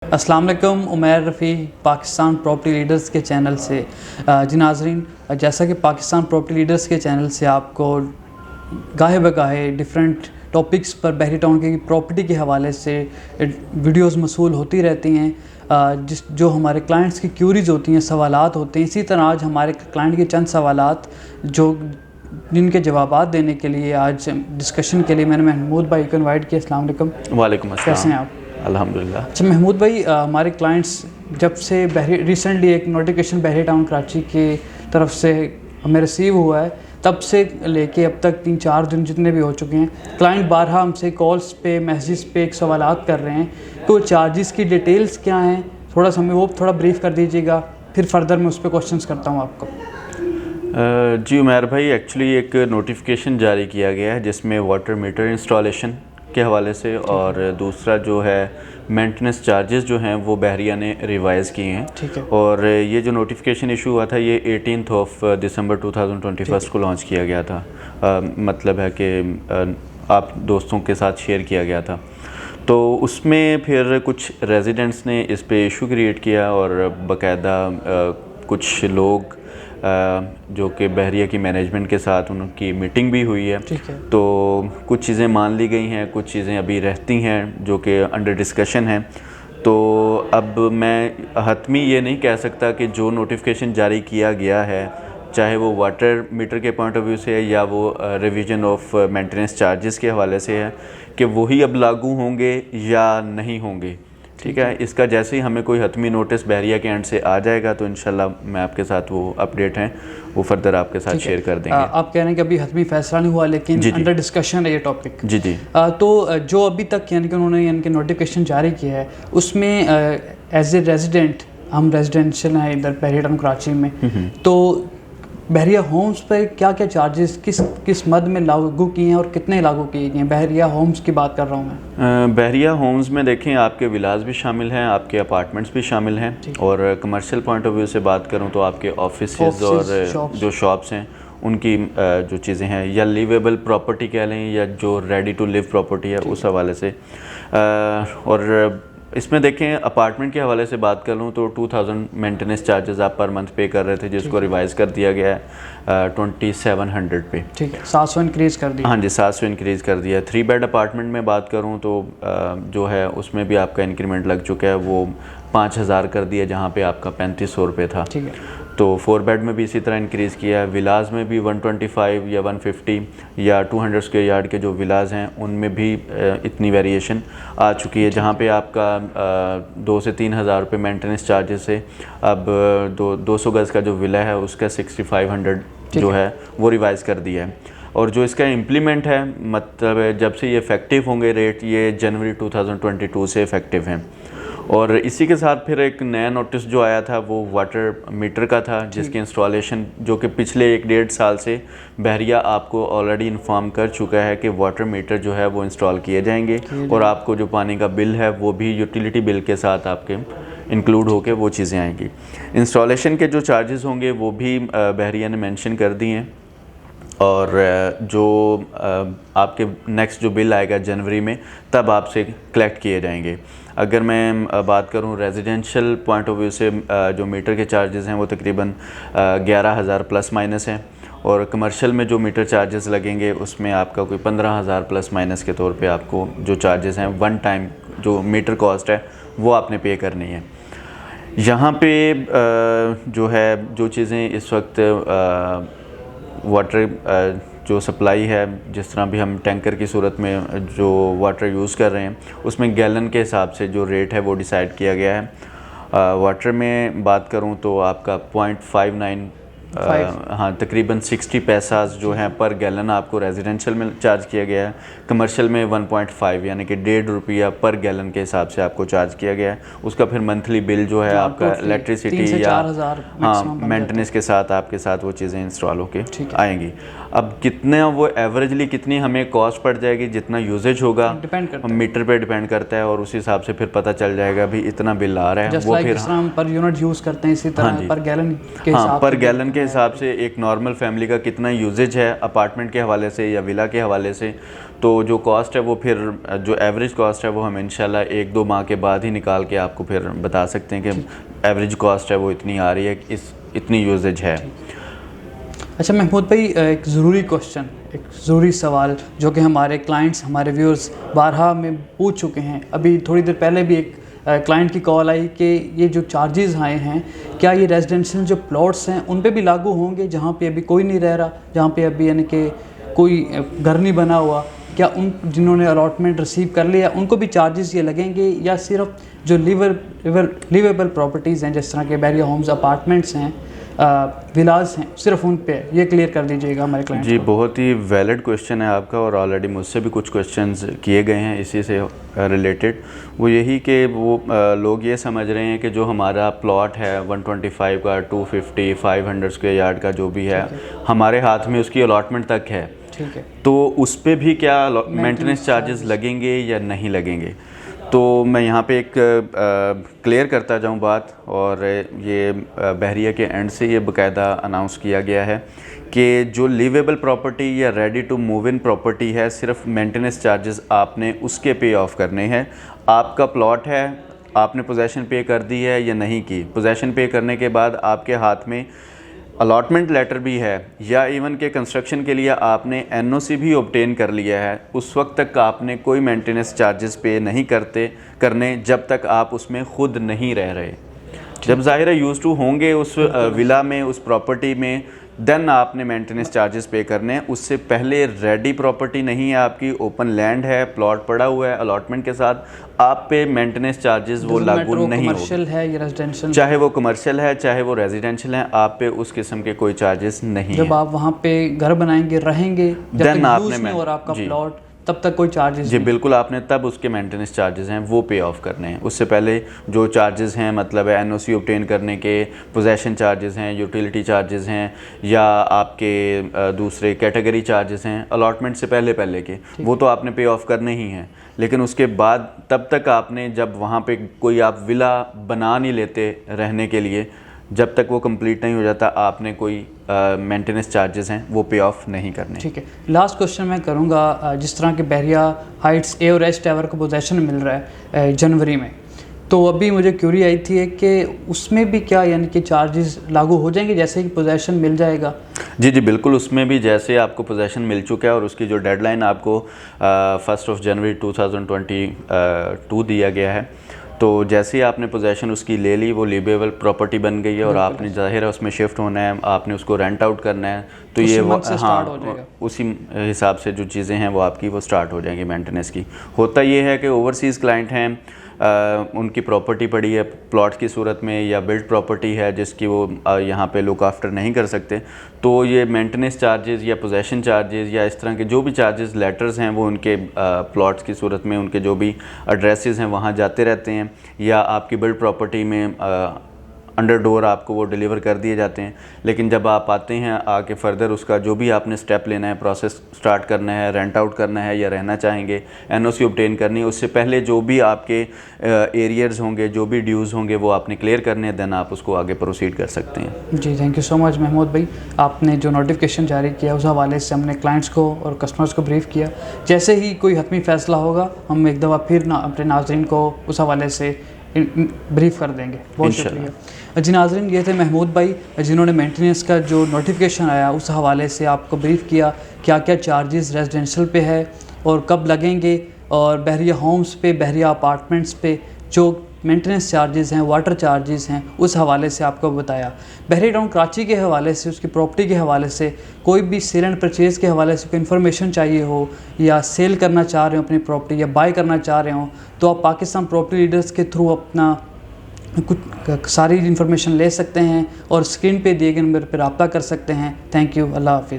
अस्सलाम वालेकुम, Umair Rafi Pakistan property leaders के चैनल से। जी नाज़रीन, जैसा कि पाकिस्तान प्रॉपर्टी लीडर्स के चैनल से आपको गाहे बगाहे डिफरेंट टॉपिक्स पर बहरी टाउन की प्रॉपर्टी के हवाले से वीडियोस मौसूल होती रहती हैं, जो हमारे क्लाइंट्स की क्यूरीज़ होती हैं, सवालात होते हैं। इसी तरह आज हमारे क्लाइंट के चंद सवालात जिनके जवाबात देने के लिए आज डिस्कशन के लिए मैंने महमूद भाई को इनवाइट किया। अस्सलाम वालेकुम। वालेकुम अस्सलाम। कैसे हैं आप? अल्हम्दुलिल्लाह। अच्छा महमूद भाई, हमारे क्लाइंट्स जब से रिसेंटली एक नोटिफिकेशन बहरी टाउन कराची की तरफ से हमें रिसीव हुआ है, तब से लेके अब तक 3-4 दिन जितने भी हो चुके हैं, क्लाइंट बारहा हमसे कॉल्स पे मैसेज पे एक सवालात कर रहे हैं। तो चार्जेस की डिटेल्स क्या हैं, थोड़ा सा हमें वो थोड़ा ब्रीफ कर दीजिएगा, फिर फर्दर मैं उस पर क्वेश्चंस करता हूँ आपको। जी उमैर भाई, एक्चुअली एक नोटिफिकेशन जारी किया गया है जिसमें वाटर मीटर इंस्टॉलेशन के हवाले से और दूसरा जो है मेंटेनेंस चार्जेस जो हैं वो बहरिया ने रिवाइज़ किए हैं। ठीक है। और ये जो नोटिफिकेशन इशू हुआ था ये 18 दिसंबर 2021 को लॉन्च किया गया था। मतलब है कि आप दोस्तों के साथ शेयर किया गया था। तो उसमें फिर कुछ रेजिडेंट्स ने इस पे इशू क्रिएट किया और बाकायदा कुछ लोग जो कि बहरिया की मैनेजमेंट के साथ उनकी मीटिंग भी हुई है। ठीक है। तो कुछ चीज़ें मान ली गई हैं, कुछ चीज़ें अभी रहती हैं जो कि अंडर डिस्कशन हैं। तो अब मैं हतमी ये नहीं कह सकता कि जो नोटिफिकेशन जारी किया गया है, चाहे वो वाटर मीटर के पॉइंट ऑफ व्यू से है या वो रिवीजन ऑफ मेंटेनेंस चार्जेस के हवाले से है, कि वही अब लागू होंगे या नहीं होंगे। ठीक है। इसका जैसे ही हमें कोई हतमी नोटिस बहरिया के एंड से आ जाएगा तो इंशाल्लाह मैं आपके साथ वो अपडेट हैं वो फर्दर आपके साथ शेयर कर देंगे। आप कह रहे हैं कि अभी हतमी फैसला नहीं हुआ, लेकिन अंडर डिस्कशन है ये टॉपिक। जी जी। तो जो अभी तक यानी कि उन्होंने नोटिफिकेशन जारी किया है उसमें एज ए रेजिडेंट, हम रेजिडेंशियल हैं इधर बहरिया टाउन कराची में, तो बहरिया होम्स पर क्या क्या चार्जेस किस मद में लागू किए हैं और कितने लागू किए गए हैं? बहरिया होम्स की बात कर रहा हूँ मैं। बहरिया होम्स में देखें आपके विलास भी शामिल हैं, आपके अपार्टमेंट्स भी शामिल हैं, और कमर्शियल पॉइंट ऑफ व्यू से बात करूँ तो आपके ऑफिसेज और जो शॉप्स हैं उनकी जो चीज़ें हैं, या लिवेबल प्रॉपर्टी कह लें या जो रेडी टू लिव प्रॉपर्टी है उस हवाले से। और इसमें देखें अपार्टमेंट के हवाले से बात कर लूँ तो 2000 मेंटेनेंस चार्जेस आप पर मंथ पे कर रहे थे, जिसको रिवाइज़ कर दिया गया है 2700 पे। ठीक है, 700 इंक्रीज़ कर दिया। हाँ जी, 700 इंक्रीज़ कर दिया है। 3 बेड अपार्टमेंट में बात करूँ तो जो है उसमें भी आपका इंक्रीमेंट लग चुका है, वो 5000 कर दिया जहाँ पे आपका 3500 रुपये था। ठीक है। तो 4 बेड में भी इसी तरह इंक्रीज़ किया है। विलाज में भी 125 या 150 या 200 स्क्वायर यार्ड के जो विलाज हैं उनमें भी इतनी वेरिएशन आ चुकी है, जहाँ पे आपका 2 से 3 हज़ार रुपये मेंटेनेंस चार्जेस से अब 200 गज़ का जो विला है उसका 6500 जो है वो रिवाइज़ कर दिया है। और जो इसका इम्प्लीमेंट है, मतलब जब से ये इफ़ेक्टिव होंगे रेट, ये जनवरी 2022 से इफ़ेक्टिव हैं। और इसी के साथ फिर एक नया नोटिस जो आया था वो वाटर मीटर का था, जिसकी इंस्टॉलेशन जो कि पिछले 1-1.5 साल से बहरिया आपको ऑलरेडी इन्फॉर्म कर चुका है कि वाटर मीटर जो है वो इंस्टॉल किए जाएंगे और आपको जो पानी का बिल है वो भी यूटिलिटी बिल के साथ आपके इंक्लूड होकर वो चीज़ें आएंगी। इंस्टॉलेशन के जो चार्जेस होंगे वो भी बहरिया ने मेंशन कर दिए हैं, और जो आपके नेक्स्ट जो बिल आएगा जनवरी में तब आपसे कलेक्ट किए जाएंगे। अगर मैं बात करूं रेजिडेंशियल पॉइंट ऑफ व्यू से, जो मीटर के चार्जेस हैं वो तकरीबन 11,000 प्लस माइनस हैं, और कमर्शियल में जो मीटर चार्जेस लगेंगे उसमें आपका कोई 15,000 प्लस माइनस के तौर पे आपको जो चार्जेस हैं वन टाइम जो मीटर कॉस्ट है वो आपने पे करनी है। यहाँ पे जो है जो चीज़ें इस वक्त वाटर जो सप्लाई है, जिस तरह भी हम टैंकर की सूरत में जो वाटर यूज़ कर रहे हैं उसमें गैलन के हिसाब से जो रेट है वो डिसाइड किया गया है। वाटर में बात करूं तो आपका 0.59 हाँ तकरीबन 60 पैसा जो है पर गैलन आपको रेजिडेंशियल में चार्ज किया गया है। कमर्शियल में 1.5 यानी कि 1.5 रुपया पर गैलन के हिसाब से आपको चार्ज किया गया है। उसका फिर मंथली बिल जो है आपका इलेक्ट्रिसिटी या हाँ मेंटेनेंस के साथ आपके साथ वो चीज़ें इंस्टॉल होके आएंगी। अब कितना वो एवरेजली कितनी हमें कॉस्ट पड़ जाएगी, जितना यूजेज होगा डिपेंड करता है, मीटर पे डिपेंड करता है, और उस हिसाब से फिर पता चल जाएगा भी इतना बिल आ रहा है। जस्ट वो लाइक फिर जिस तरह हम पर यूनिट यूज़ करते हैं इसी तरह पर गैलन के हाँ, हिसाब पर से गैलन के हिसाब से एक नॉर्मल फैमिली का कितना यूजेज है अपार्टमेंट के हवाले से या विला के हवाले से, तो जो कॉस्ट है वो फिर जो एवरेज कॉस्ट है वो हम इंशाल्लाह 1-2 माह के बाद ही निकाल के आपको फिर बता सकते हैं कि एवरेज कॉस्ट है वो इतनी आ रही है, इतनी यूजेज है। अच्छा महमूद भाई, एक ज़रूरी क्वेश्चन, एक ज़रूरी सवाल जो कि हमारे क्लाइंट्स, हमारे व्यूअर्स बारहा में पूछ चुके हैं। अभी थोड़ी देर पहले भी एक क्लाइंट की कॉल आई कि ये जो चार्जेस आए हैं क्या ये रेजिडेंशियल जो प्लॉट्स हैं उन पे भी लागू होंगे, जहाँ पे अभी कोई नहीं रह रहा, जहाँ पे अभी यानी कि कोई घर नहीं बना हुआ, क्या उन जिन्होंने अलॉटमेंट रिसीव कर लिया उनको भी चार्जेस ये लगेंगे, या सिर्फ जो लिवेबल प्रॉपर्टीज़ हैं जिस तरह के बहरिया होम्स, अपार्टमेंट्स हैं, विलास हैं, सिर्फ उन पे? ये क्लियर कर दीजिएगा हमारे क्लाइंट जी। बहुत ही वैलिड क्वेश्चन है आपका, और ऑलरेडी मुझसे भी कुछ क्वेश्चंस किए गए हैं इसी से रिलेटेड। वो यही कि वो लोग ये समझ रहे हैं कि जो हमारा प्लॉट है 125 का, 250, 500 स्क्वायर यार्ड का जो भी है हमारे हाथ में उसकी अलॉटमेंट तक है, ठीक है, तो उस पर भी क्या मेंटेनेंस चार्जेस लगेंगे या नहीं लगेंगे। तो मैं यहाँ पे एक क्लियर करता जाऊँ बात, और ये बहरिया के एंड से ये बाकायदा अनाउंस किया गया है कि जो लिवेबल प्रॉपर्टी या ready to move in property है, सिर्फ मेंटेनेंस चार्जेस आपने उसके पे ऑफ करने हैं। आपका प्लॉट है, आपने पोजेसन पे कर दी है या नहीं की, पोजेसन पे करने के बाद आपके हाथ में अलॉटमेंट लेटर भी है, या इवन के कंस्ट्रक्शन के लिए आपने एनओसी भी ऑब्टेन कर लिया है, उस वक्त तक आपने कोई मेंटेनेंस चार्जेस पे नहीं करने जब तक आप उसमें खुद नहीं रह रहे। जब ज़ाहिर है यूज़ टू होंगे उस विला में, उस प्रॉपर्टी में, देन आपने मेंटेनेंस चार्जेस पे करने हैं। उससे पहले रेडी प्रॉपर्टी नहीं है आपकी, ओपन लैंड है, प्लॉट पड़ा हुआ है अलॉटमेंट के साथ, आप पे मेंटेनेंस चार्जेस वो लागू नहीं होंगे। कमर्शियल है या रेजिडेंशियल, चाहे वो कमर्शियल है चाहे वो रेजिडेंशियल है, आप पे उस किस्म के कोई चार्जेस नहीं जब आप वहाँ पे घर बनाएंगे, रहेंगे, जब देन तक आपने यूज़ नहीं हो रहा आपका प्लॉट, तब तक कोई चार्जेस जी बिल्कुल, आपने तब उसके मेंटेनेंस चार्जेस हैं वो पे ऑफ करने हैं। उससे पहले जो चार्जेस हैं, मतलब है एनओसी ऑब्टेन करने के, पोजेसन चार्जेस हैं, यूटिलिटी चार्जेस हैं, या आपके दूसरे कैटेगरी चार्जेस हैं अलॉटमेंट से पहले के, वो तो आपने पे ऑफ करने ही हैं। लेकिन उसके बाद तब तक आपने, जब वहाँ पे कोई आप विला बना नहीं लेते रहने के लिए, जब तक वो कंप्लीट नहीं हो जाता, आपने कोई मेंटेनेंस चार्जेस हैं वो पे ऑफ नहीं करने। ठीक है, लास्ट क्वेश्चन मैं करूँगा। जिस तरह के बहरिया हाइट्स ए और एच टावर को पोजेसन मिल रहा है जनवरी में, तो अभी मुझे क्यूरी आई थी कि उसमें भी क्या यानी कि चार्जेस लागू हो जाएंगे जैसे कि पोजेसन मिल जाएगा? जी बिल्कुल, उसमें भी जैसे आपको पोजेसन मिल चुका है और उसकी जो डेडलाइन आपको 1 जनवरी 2022 दिया गया है, तो जैसे ही आपने पोजेसन उसकी ले ली, वो लिवेबल प्रॉपर्टी बन गई है और आपने ज़ाहिर है उसमें शिफ्ट होना है, आपने उसको रेंट आउट करना है, तो ये वो उसी हिसाब से जो चीज़ें हैं वो आपकी वो स्टार्ट हो जाएंगी मेंटेनेंस की। होता ये है कि ओवरसीज़ क्लाइंट हैं, उनकी प्रॉपर्टी पड़ी है प्लॉट की सूरत में, या बिल्ड प्रॉपर्टी है जिसकी वो यहाँ पे लुक आफ्टर नहीं कर सकते, तो ये मेंटेनेंस चार्जेस या पोजेसन चार्जेस या इस तरह के जो भी चार्जेस लेटर्स हैं वो उनके प्लॉट्स की सूरत में उनके जो भी एड्रेसेस हैं वहाँ जाते रहते हैं, या आपकी बिल्ड प्रॉपर्टी में अंडर डोर आपको वो डिलीवर कर दिए जाते हैं। लेकिन जब आप आते हैं आके फर्दर उसका जो भी आपने स्टेप लेना है, प्रोसेस स्टार्ट करना है, रेंट आउट करना है या रहना चाहेंगे, एनओसी ऑब्टेन करनी है, उससे पहले जो भी आपके एरियर्स होंगे, जो भी ड्यूज़ होंगे वो आपने क्लियर करने हैं, देन आप उसको आगे प्रोसीड कर सकते हैं। जी thank you so much Mahmood भाई, आपने जो नोटिफिकेशन जारी किया उस हवाले से हमने क्लाइंट्स को और कस्टमर्स को ब्रीफ किया। जैसे ही कोई हतमी फ़ैसला होगा हम एक दफ़ा फिर अपने नाज़रीन को उस हवाले से ब्रीफ कर देंगे। बहुत शुक्रिया जी नाज़रीन, ये थे महमूद भाई जिन्होंने मेंटेनेंस का जो नोटिफिकेशन आया उस हवाले से आपको ब्रीफ किया, क्या क्या चार्जेस रेजिडेंशियल पे है और कब लगेंगे, और बहरिया होम्स पे, बहरिया अपार्टमेंट्स पे जो मेंटेनेंस चार्जेस हैं, वाटर चार्जेस हैं, उस हवाले से आपको बताया। बहरिया टाउन कराची के हवाले से, उसकी प्रॉपर्टी के हवाले से, कोई भी सेल एंड परचेज़ के हवाले से कोई इन्फॉर्मेशन चाहिए हो, या सेल करना चाह रहे हो अपनी प्रॉपर्टी, या बाय करना चाह रहे हो, तो आप पाकिस्तान प्रॉपर्टी लीडर्स के थ्रू अपना कुछ सारी इन्फॉर्मेशन ले सकते हैं और स्क्रीन पे दिए गए नंबर पर रब्ता कर सकते हैं। थैंक यू, अल्लाह हाफिज़।